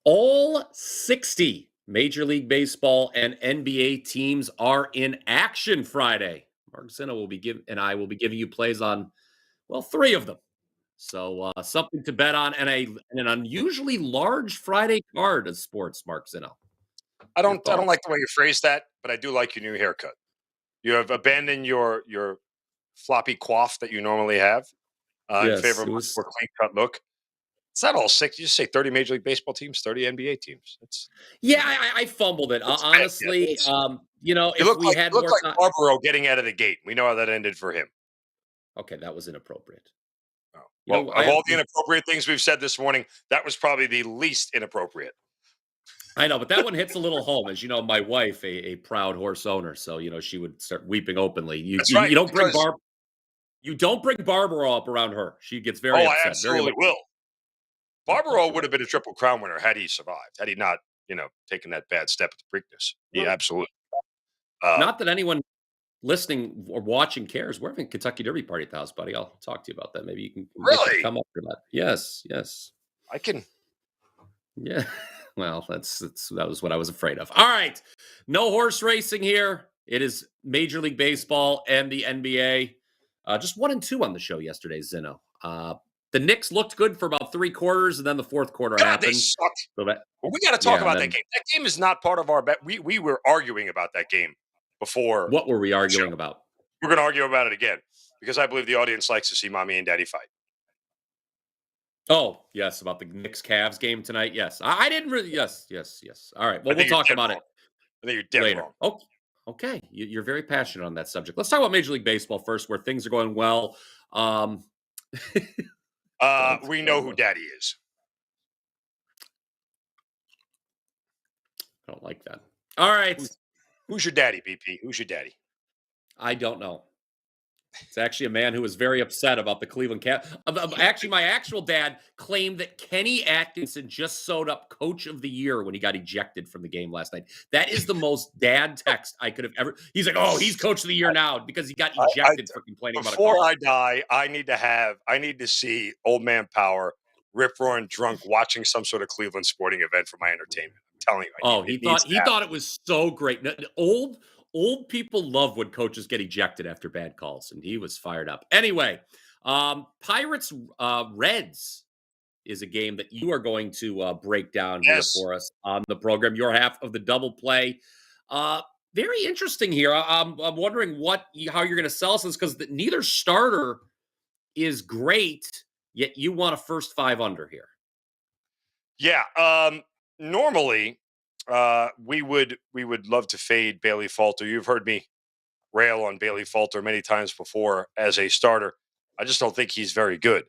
All 60 Major League Baseball and NBA teams are in action Friday. Mark Zinno I will be giving you plays on, well, 3 of them. So, something to bet on and an unusually large Friday card of sports, Mark Zinno. I Your don't thoughts? like the way you phrased that, but I do like your new haircut. You have abandoned your floppy coif that you normally have in favor Yes, of it a much was. more clean cut look. It's not all 6. You just say 30 Major League Baseball teams, 30 NBA teams. Yeah, I fumbled it. It's bad. Yeah, Honestly, you if look we like had more time. Barbaro getting out of the gate. We know how that ended for him. Okay, that was inappropriate. Oh. You Well, know, of I all the inappropriate things we've said this morning, that was probably the least inappropriate. I know, but that one hits a little home. As you know, my wife, a proud horse owner, so she would start weeping openly. You That's you, right, you don't bring because Barbara up around her. She gets very I upset, very absolutely will. don't Barbaro do would that. have been a Triple Crown winner had he survived, had he not, taken that bad step at the Preakness. Yeah, Well, absolutely. Uh, not that anyone listening or watching cares. We're having a Kentucky Derby party at the house, buddy. I'll talk to you about that. Maybe you can make it really? come up for that. Yes, yes. I can. Yeah. Well, that was what I was afraid of. All right. No horse racing here. It is Major League Baseball and the NBA. Just 1-2 on the show yesterday, Zinno. The Knicks looked good for about 3 quarters, and then the fourth quarter God, they happened. sucked. So that, Well, we got to talk yeah, and about that then game. That game is not part of our bet. We were arguing about that game before what were we the show. arguing about? We're going to argue about it again because I believe the audience likes to see mommy and daddy fight. Oh, yes, about the Knicks Cavs game tonight. Yes. I didn't really. Yes, yes, yes. All right. Well, I we'll think you're talk dead about wrong. it I think you're dead later. wrong. Oh, okay. You're very passionate on that subject. Let's talk about Major League Baseball first, where things are going well. We know who daddy is. I don't like that. All right. Who's your daddy, BP? Who's your daddy? I don't know. It's actually a man who was very upset about the Cleveland Cavs. Actually, my actual dad claimed that Kenny Atkinson just sewed up Coach of the Year when he got ejected from the game last night. That is the most dad text I could have ever. He's like, "Oh, he's Coach of the Year now because he got ejected for complaining about a call." Before I die, I need to see Old Man Power rip roaring drunk watching some sort of Cleveland sporting event for my entertainment. I'm telling you, Oh, it needs to he happen. thought it was so great. Old people love when coaches get ejected after bad calls, and he was fired up. Anyway, Pirates Reds is a game that you are going to break down here Yes. for us on the program. Your half of the double play. Very interesting here. I'm wondering how you're going to sell this because neither starter is great, yet you want a first 5 under here. Yeah. Normally, we would love to fade Bailey Falter. You've heard me rail on Bailey Falter many times before as a starter. I just don't think he's very good.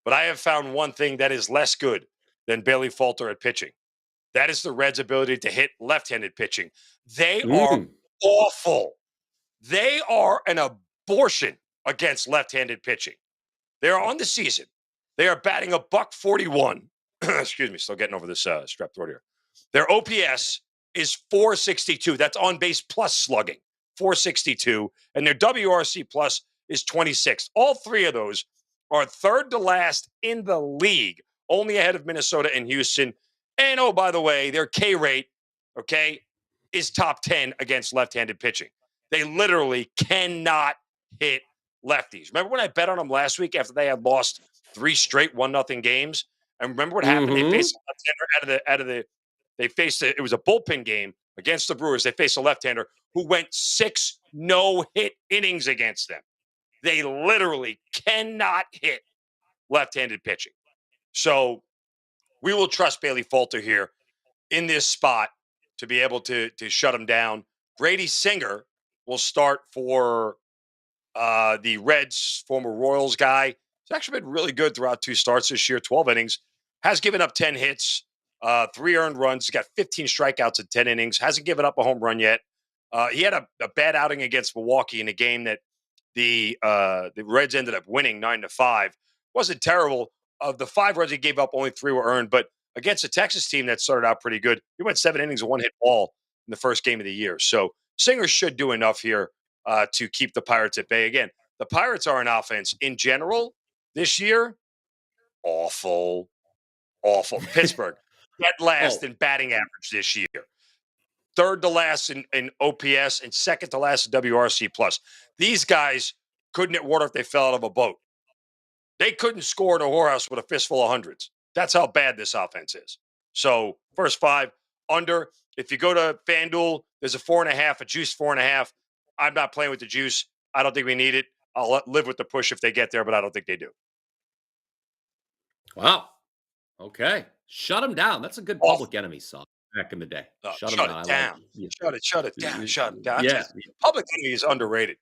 But I have found one thing that is less good than Bailey Falter at pitching. That is the Reds' ability to hit left-handed pitching. They are awful. They are an abortion against left-handed pitching. They are on the season. They are batting a .141. Excuse me, still getting over this strep throat here. Their OPS is 462. That's on base plus slugging, 462. And their WRC plus is 26. All 3 of those are third to last in the league, only ahead of Minnesota and Houston. And oh, by the way, their K rate, okay, is top 10 against left-handed pitching. They literally cannot hit lefties. Remember when I bet on them last week after they had lost 3 straight 1-0 games? And remember what happened? They faced a left-hander they faced it was a bullpen game against the Brewers. They faced a left-hander who went 6 no-hit innings against them. They literally cannot hit left-handed pitching. So we will trust Bailey Falter here in this spot to be able to shut him down. Brady Singer will start for the Reds, former Royals guy. He's actually been really good throughout 2 starts this year, 12 innings. Has given up 10 hits, 3 earned runs. He's got 15 strikeouts in 10 innings. Hasn't given up a home run yet. He had a bad outing against Milwaukee in a game that the Reds ended up winning 9-5. Wasn't terrible. Of the 5 runs he gave up, only 3 were earned. But against a Texas team that started out pretty good, he went 7 innings, 1 hit ball in the first game of the year. So Singer should do enough here to keep the Pirates at bay. Again, the Pirates are an offense in general this year. Awful. Pittsburgh. dead last Oh, in batting average this year. Third to last in OPS and second to last in WRC plus. These guys couldn't hit water if they fell out of a boat. They couldn't score in a whorehouse with a fistful of hundreds. That's how bad this offense is. So first five under. If you go to FanDuel, there's a 4.5, a juice 4.5. I'm not playing with the juice. I don't think we need it. I'll live with the push if they get there, but I don't think they do. wow. Okay. Shut him down. That's a good Awful. Public Enemy song back in the day. Shut him Shut it down. I like down. it. Shut it down. Shut it down. Yeah. Public Enemy is underrated.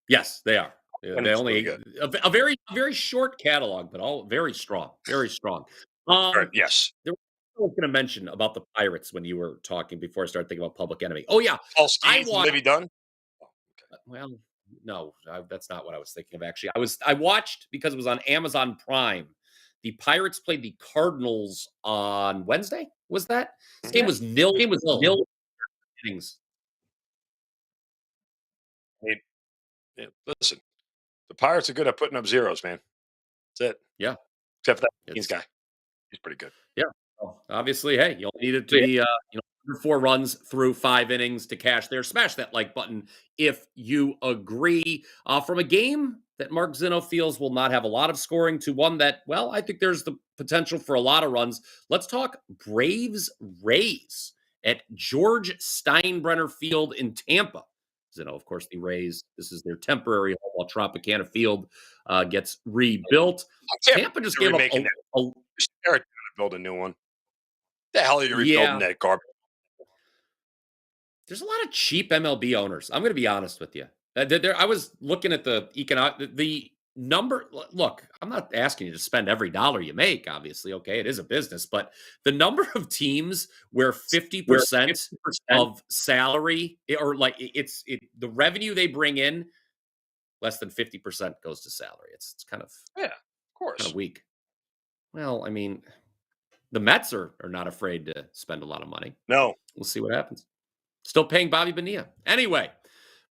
Yes, they are. And They it's really only good. a very short catalog, but all very strong. Very strong. Um, Yes. there was I was going to mention about the Pirates when you were talking before I started thinking about Public Enemy. Oh yeah, Paul I Steve and watched. Livy Dunn. Well, no, that's not what I was thinking of. Actually, I watched because it was on Amazon Prime. The Pirates played the Cardinals on Wednesday. Was that this game Yeah. was nil? Game was nil innings. Yeah, listen, the Pirates are good at putting up zeros, man. That's it. Yeah, Except for that Keynes it's guy. He's pretty good. yeah. Well, obviously, hey, you only need it to be under 4 runs through 5 innings to cash there. Smash that like button if you agree. From a game that Mark Zinno feels will not have a lot of scoring to one that, well, I think there's the potential for a lot of runs. Let's talk Braves Rays at George Steinbrenner Field in Tampa. Zinno, of course, the Rays. This is their temporary home while Tropicana Field gets rebuilt. I can't Tampa just believe gave they're up remaking that. a They're gonna build a new one. The hell are you rebuilding yeah. that garbage? There's a lot of cheap MLB owners. I'm going to be honest with you. I was looking at the economic, the number. Look, I'm not asking you to spend every dollar you make. Obviously, okay, it is a business, but the number of teams where 50% of salary or like the revenue they bring in, less than 50% goes to salary. It's kind of Yeah, of course. weak. Well, I mean, the Mets are not afraid to spend a lot of money. No. We'll see what happens. Still paying Bobby Bonilla. Anyway,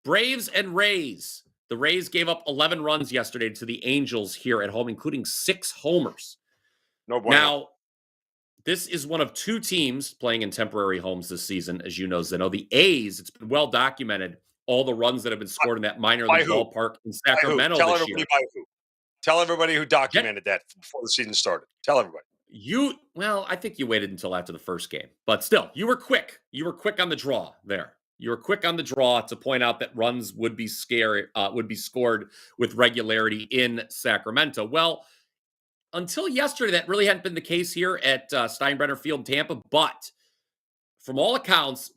Braves and Rays. The Rays gave up 11 runs yesterday to the Angels here at home, including 6 homers. No bueno. Now, this is one of 2 teams playing in temporary homes this season, as you know, Zinno. The A's, it's been well documented, all the runs that have been scored in that minor league ballpark in By who? Sacramento Tell this everybody year. by who. Tell everybody who documented that before the season started. Tell everybody. Well, I think you waited until after the first game, but still, you were quick. You were quick on the draw there. You were quick on the draw to point out that runs would be scored with regularity in Sacramento. Well, until yesterday, that really hadn't been the case here at Steinbrenner Field in Tampa. But from all accounts,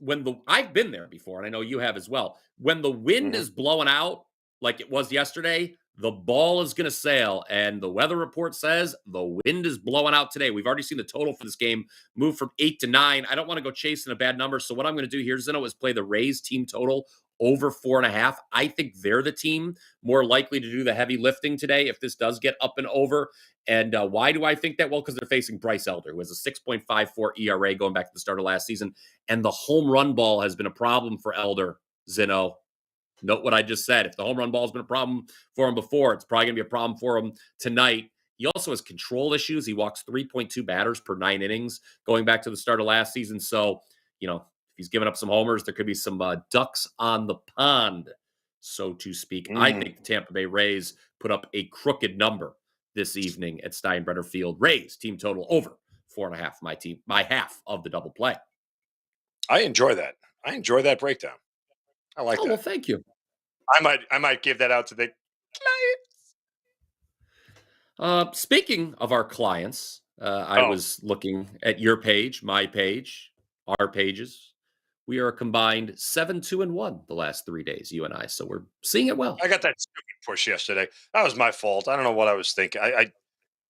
I've been there before, and I know you have as well. When the wind is blowing out, like it was yesterday, the ball is going to sail. And the weather report says the wind is blowing out today. We've already seen the total for this game move from 8 to 9. I don't want to go chasing a bad number. So what I'm going to do here, Zinno, is play the Rays team total over 4.5. I think they're the team more likely to do the heavy lifting today if this does get up and over. And why do I think that? Well, because they're facing Bryce Elder, who has a 6.54 ERA going back to the start of last season. And the home run ball has been a problem for Elder, Zinno. Note what I just said. If the home run ball has been a problem for him before, it's probably going to be a problem for him tonight. He also has control issues. He walks 3.2 batters per 9 innings going back to the start of last season. So, if he's giving up some homers, there could be some ducks on the pond, so to speak. I think the Tampa Bay Rays put up a crooked number this evening at Steinbrenner Field. Rays team total over 4.5. My half of the double play. I enjoy that. I enjoy that breakdown. I like that. Well, thank you. I might give that out to the clients. Speaking of our clients, I was looking at your page, my page, our pages. We are a combined 7-2-1 the last 3 days, you and I. So we're seeing it well. I got that stupid push yesterday. That was my fault. I don't know what I was thinking. I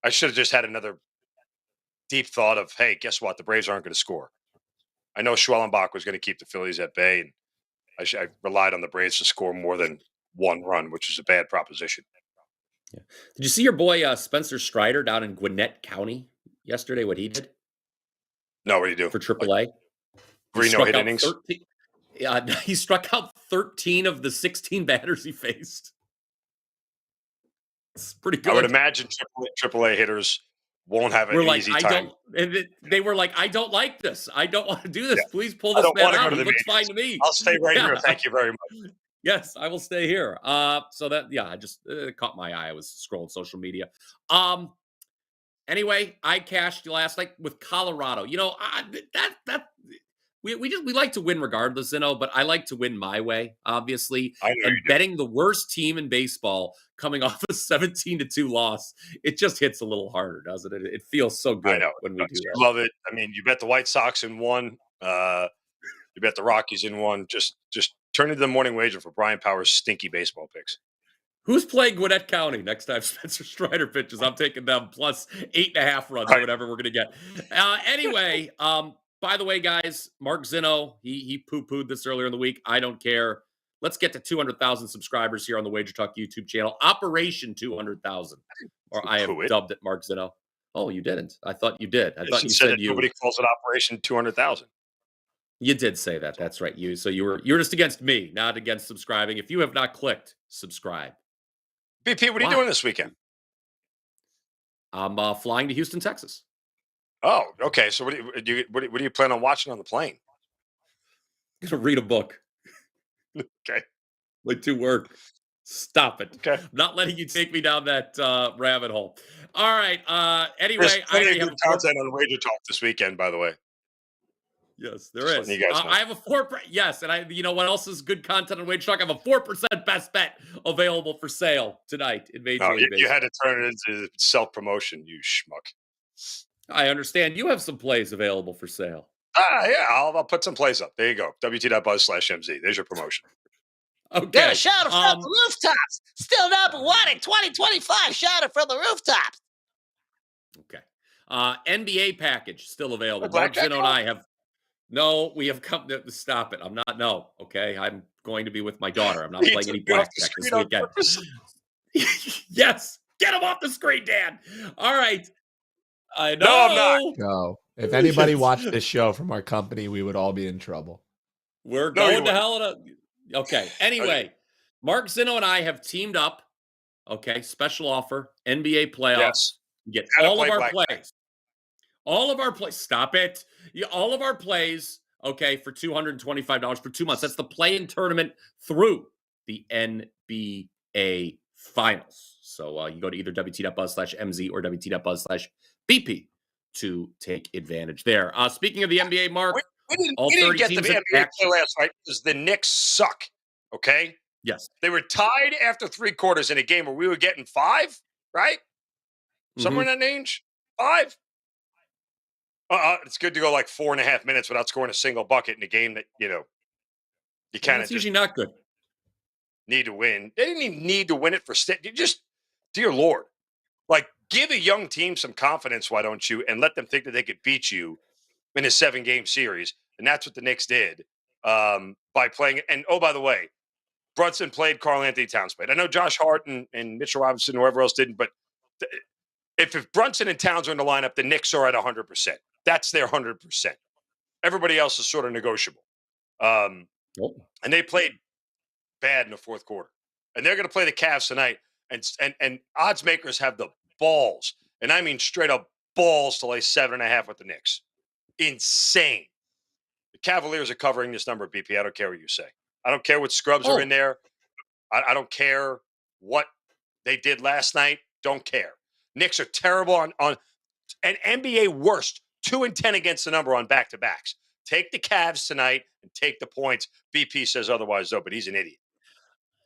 should have just had another deep thought of, hey, guess what? The Braves aren't going to score. I know Schwellenbach was going to keep the Phillies at bay, and I relied on the Braves to score more than 1 run, which is a bad proposition. Yeah. Did you see your boy Spencer Strider down in Gwinnett County yesterday? What he did? No, what do you do for AAA? Like, no hit innings. He struck out 13 of the 16 batters he faced. It's pretty good. I would imagine AAA hitters won't have an We're like, easy I time. don't, and they were like, I don't like this. I don't want to do Yeah, this. Please pull I this don't man want to go out. to He the looks fine majors. to me. I'll stay right here. Yeah. Thank you very much. Yes, I will stay here. So that, yeah, I just caught my eye. I was scrolling social media. Anyway, I cashed last night with Colorado. That we like to win regardless, but I like to win my way, obviously. I know And you do. betting the worst team in baseball coming off a 17-2 loss, it just hits a little harder, doesn't it? It feels so I good know. when It we does. do that. You love it. I mean, you bet the White Sox in one. You bet the Rockies in one. Just turn into the morning wager for Brian Power's stinky baseball picks. Who's playing Gwinnett County next time Spencer Strider pitches? I'm taking them plus 8.5 runs or Right. whatever we're going to get. Anyway, by the way, guys, Mark Zinno, he poo-pooed this earlier in the week. I don't care. Let's get to 200,000 subscribers here on the WagerTalk YouTube channel. Operation 200,000, or I have Poo it. dubbed it Mark Zinno. Oh, you didn't. I thought you did. I I thought just you said said that nobody calls it Operation 200,000. you did say that. That's right. You're just against me, not against subscribing. If you have not clicked subscribe, BP, what are you why? doing this weekend? I'm flying to Houston, Texas. Oh, okay. So what do you plan on watching on the plane? I'm gonna read a book. Okay. Like 2 work. Stop it. Okay. I'm not letting you take me down that rabbit hole. All right. There's Anyway, I plenty already of have good a four. content on Wager Talk this weekend, by the way. Yes, there Just letting is. you guys know. I have a 4. Yes, and you know what else is good content on Wage Talk? I have a 4% best bet available for sale tonight in Major No, League you had Baseball. to turn it into self-promotion, you schmuck. I understand you have some plays available for sale. Yeah, I'll put some plays up. There you go. WT.buzz/MZ. There's your promotion. Okay. Yeah, shout it from the rooftops. Still number one in 2025. Shout it from the rooftops. Okay. NBA package still available. Like Mark blackjack Zinno and I have we have come to stop it. I'm not okay. I'm going to be with my daughter. I'm not You playing took any me off the blackjack this screen on weekend. purpose? Yes. Get him off the screen, Dan. All right. I know. No, I'm not. No. If anybody Yes. watched this show from our company, we would all be in trouble. We're No, you going to wouldn't. hell in a okay. Anyway, Mark Zinno and I have teamed up. Okay, special offer, NBA playoffs. Yes. Get Gotta all of play our blackjack. plays. All of our plays. Stop it. All of our plays, okay, for $225 for 2 months. That's the play-in tournament through the NBA Finals. So you go to either wt.buzz/MZ or wt.buzz/BP to take advantage there. Speaking of the NBA, Mark, all We didn't 30 get the teams in NBA action. play last night because the Knicks suck. Okay? Yes. They were tied after 3 quarters in a game where we were getting 5, right? Somewhere in that range? 5? It's good to go like 4.5 minutes without scoring a single bucket in a game that, you kind of It's just usually not good. need to win. They didn't even need to win it for you just, dear Lord, like give a young team some confidence, why don't you, and let them think that they could beat you in a 7-game series. And that's what the Knicks did by playing. And oh, by the way, Brunson played, Karl Anthony Towns played. I know Josh Hart and Mitchell Robinson, whoever else didn't, but if Brunson and Towns are in the lineup, the Knicks are at 100%. That's their 100%. Everybody else is sort of negotiable. And they played bad in the 4th quarter. And they're going to play the Cavs tonight. And odds makers have the balls, and I mean straight up balls, to lay 7.5 with the Knicks. Insane. The Cavaliers are covering this number, BP. I don't care what you say. I don't care what scrubs are in there. I don't care what they did last night. Don't care. Knicks are terrible on an NBA worst 2-10 against the number on back-to-backs. Take the Cavs tonight and take the points. BP says otherwise, though, but he's an idiot.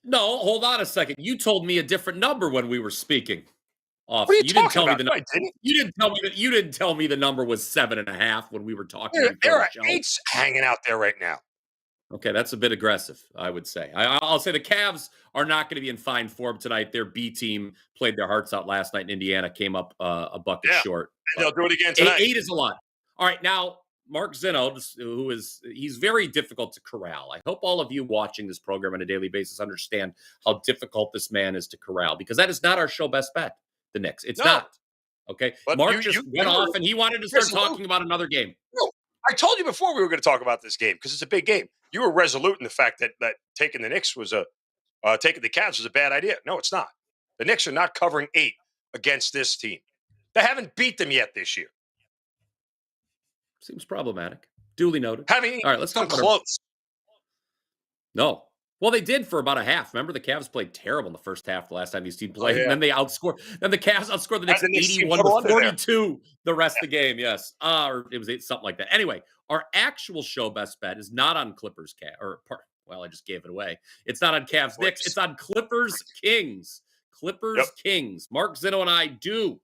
No, hold on a second. You told me a different number when we were speaking. What are you talking about? No, I didn't. You didn't tell me the number was 7.5 when we were talking There before are the show. 8s hanging out there right now. Okay, that's a bit aggressive, I would say. I'll say the Cavs are not going to be in fine form tonight. Their B team played their hearts out last night in Indiana, came up a bucket short. And they'll do it again tonight. 8 is a lot. All right, now Mark Zinno, he's very difficult to corral. I hope all of you watching this program on a daily basis understand how difficult this man is to corral, because that is not our show best bet, the Knicks. It's not. Okay. But Mark just went off and he wanted to start talking about another game. No, I told you before we were going to talk about this game because it's a big game. You were resolute in the fact that taking the Knicks was taking the Cavs was a bad idea. No, it's not. The Knicks are not covering 8 against this team. They haven't beat them yet this year. Seems problematic. Duly noted. Haven't even All right, let's come talk about close. No. Well, they did for about a half. Remember, the Cavs played terrible in the first half the last time these teams played, yeah. and then they outscored. Then the Cavs outscored the Knicks And the Knicks team 81 total to under there. 42 the rest of the game. Yes, or it was something like that. Anyway, our actual show best bet is not on Clippers. Well, I just gave it away. It's not on Cavs Knicks. It's on Clippers Kings. Clippers Kings. Mark Zinno and I do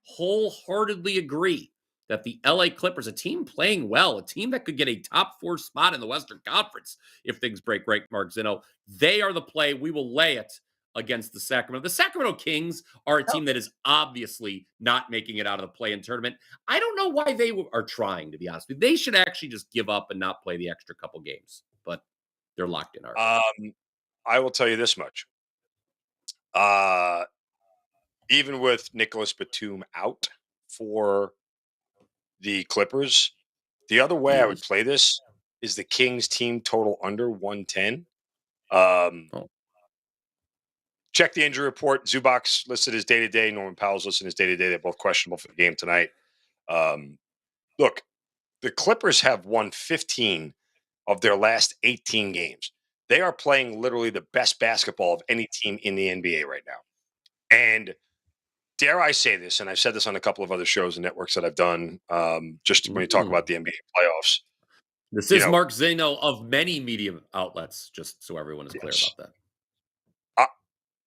wholeheartedly agree that the LA Clippers, a team playing well, a team that could get a top 4 spot in the Western Conference if things break right, Mark Zinno, they are the play. We will lay it against the Sacramento. The Sacramento Kings are a team that is obviously not making it out of the play-in tournament. I don't know why they are trying, to be honest with you. They should actually just give up and not play the extra couple games, but they're locked in already. I will tell you this much. Even with Nicholas Batum out for the Clippers, the other way I would play this is the Kings team total under 110. Check the injury report. Zubac's listed as day-to-day. Norman Powell's listed as day-to-day. They're both questionable for the game tonight. Look, the Clippers have won 15 of their last 18 games. They are playing literally the best basketball of any team in the NBA right now. And dare I say this, and I've said this on a couple of other shows and networks that I've done, just when you talk about the NBA playoffs. This is Mark Zinno of many media outlets, just so everyone is clear about that.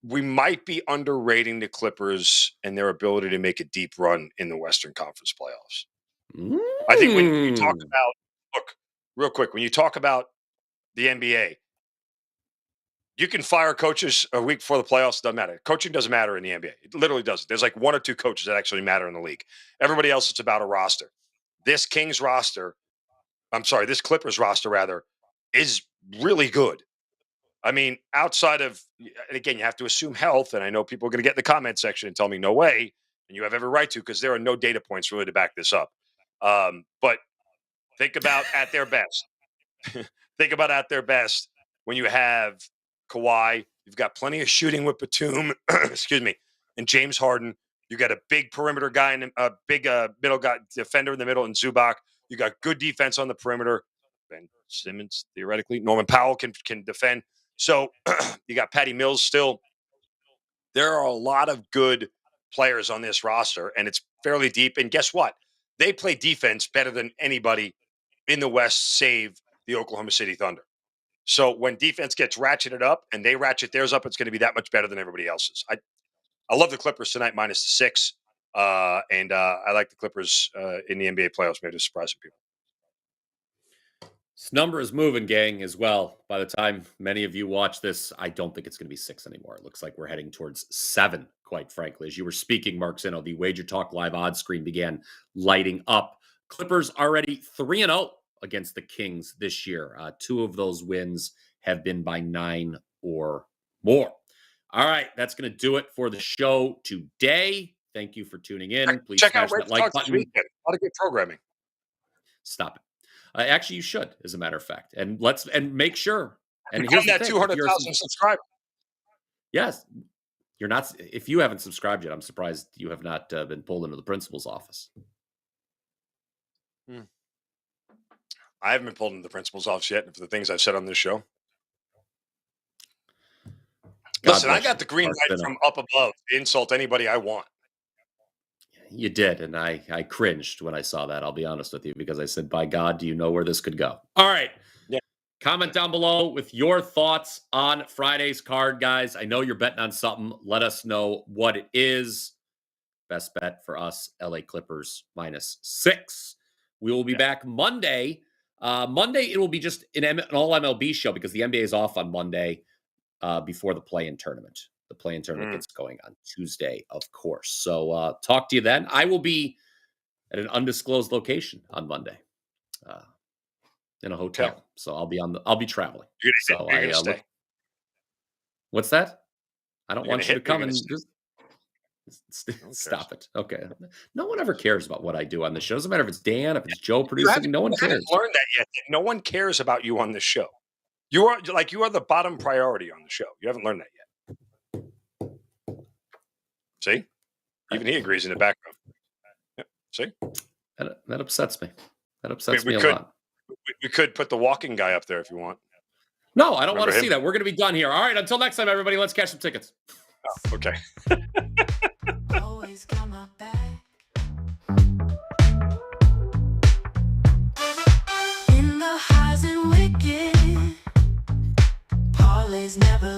We might be underrating the Clippers and their ability to make a deep run in the Western Conference playoffs. I think when you talk about, look, real quick, when you talk about the NBA, you can fire coaches a week before the playoffs. Doesn't matter. Coaching doesn't matter in the NBA. It literally doesn't. There's like 1 or 2 coaches that actually matter in the league. Everybody else, it's about a roster. This Clippers roster, rather, is really good. I mean, outside of, and again, you have to assume health, and I know people are going to get in the comment section and tell me no way, and you have every right to, because there are no data points really to back this up. But think about at their best. Think about at their best when you have Kawhi, you've got plenty of shooting with Batum, and James Harden. You got a big perimeter guy and a big middle guy, defender in the middle, and Zubac. You got good defense on the perimeter. Ben Simmons, theoretically. Norman Powell can defend. So you got Patty Mills still. There are a lot of good players on this roster, and it's fairly deep. And guess what? They play defense better than anybody in the West, save the Oklahoma City Thunder. So when defense gets ratcheted up and they ratchet theirs up, it's going to be that much better than everybody else's. I love the Clippers tonight, -6. And I like the Clippers in the NBA playoffs, maybe to surprise some people. This number is moving, gang, as well. By the time many of you watch this, I don't think it's going to be 6 anymore. It looks like we're heading towards 7, quite frankly. As you were speaking, Mark Zinno, the WagerTalk live odds screen began lighting up. Clippers already 3-0 against the Kings this year. 2 of those wins have been by 9 or more. All right, that's going to do it for the show today. Thank you for tuning in. Please check out smash that like button. A lot of good programming. Stop it. Actually, you should, as a matter of fact, and make sure. And here's that 200,000 subscribers. Yes, you're not. If you haven't subscribed yet, I'm surprised you have not been pulled into the principal's office. I haven't been pulled into the principal's office yet for the things I've said on this show. Listen, I got the green light from up above to insult anybody I want. You did, and I cringed when I saw that. I'll be honest with you, because I said, by God, do you know where this could go? All right. Yeah. Comment down below with your thoughts on Friday's card, guys. I know you're betting on something. Let us know what it is. Best bet for us, LA Clippers -6. We will be back Monday. Monday, it will be just an all MLB show because the NBA is off on Monday before the play-in tournament. The play-in tournament gets going on Tuesday, of course. So talk to you then. I will be at an undisclosed location on Monday in a hotel. So I'll be traveling. You're gonna stay. What's that? I don't want you to come and just stop it. Okay. No one ever cares about what I do on the show. Doesn't matter if it's Dan, if it's Joe producing. No one cares. I haven't learned that yet. No one cares about you on this show. You are the bottom priority on the show. You haven't learned that yet. See? Even he agrees in the background. Yeah, see? That upsets me. That upsets me a could, lot. We could put the walking guy up there if you want. No, I don't want Remember to see him? that. We're going to be done here. All right, until next time, everybody, let's cash some tickets. Oh, okay. Always got my back. In the highs and wicked, parlays never